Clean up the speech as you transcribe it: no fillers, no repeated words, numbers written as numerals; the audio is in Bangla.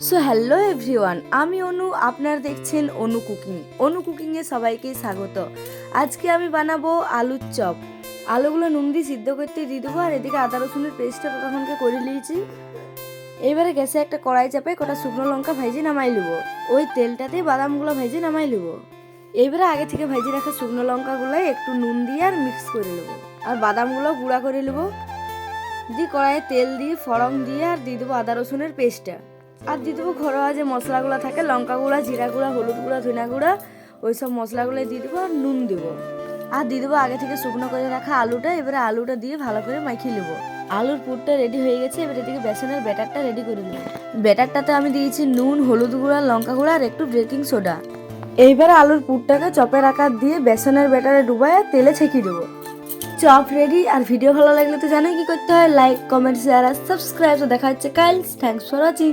সো হ্যালো এভরিওয়ান, আমি অনু, আপনারা দেখছেন অনু কুকিং। অনু কুকিংয়ে সবাইকে স্বাগত। আজকে আমি বানাবো আলুর চপ। আলুগুলো নুন দিয়ে সিদ্ধ করতে দিয়ে দেবো, আর এদিকে আদা রসুনের পেস্টটা তখনকে করে নিয়েছি। এইবারে গ্যাসে একটা কড়াই চাপে কটা শুকনো লঙ্কা ভাইজে নামাই নেবো। ওই তেলটাতেই বাদামগুলো ভাইজে নামাই নেবো। এইবারে আগে থেকে ভাইজে রাখা শুকনো লঙ্কাগুলো একটু নুন দিয়ে আর মিক্স করে নেবো, আর বাদামগুলো গুঁড়া করে নেবো। দিয়ে কড়াইয়ে তেল দিয়ে ফড়ং দিয়ে আর দিয়ে দেবো আদা রসুনের পেস্টটা, আর দিয়ে দেবো ঘরোয়া যে মশলাগুলো থাকে, লঙ্কা গুঁড়া, জিরা গুঁড়া, হলুদ গুঁড়া, ধনিয়া গুঁড়া, ওই সব মশলাগুলো দিয়ে দেবো, আর নুন দেবো। আর দিয়ে দেবো আগে থেকে শুকনো করে রাখা আলুটা। এবারে আলুটা দিয়ে ভালো করে মাখিয়ে নেবো। আলুর পুরটা রেডি হয়ে গেছে। এবারে এদিকে বেসনের ব্যাটারটা রেডি করে নেবো। ব্যাটারটাতে আমি দিয়েছি নুন, হলুদ গুঁড়া, লঙ্কা গুঁড়া আর একটু বেকিং সোডা। এইবারে আলুর পুরটাকে চপের আকার দিয়ে বেসনের ব্যাটারে ডুবায় তেলে ছেঁকে দেবো। Chop ready. আর ভিডিও ভালো লাগলে তো জানোই কি করতে হয়, লাইক, কমেন্ট, শেয়ার আর সাবস্ক্রাইব। তো দেখা হচ্ছে কাল। Thanks for watching.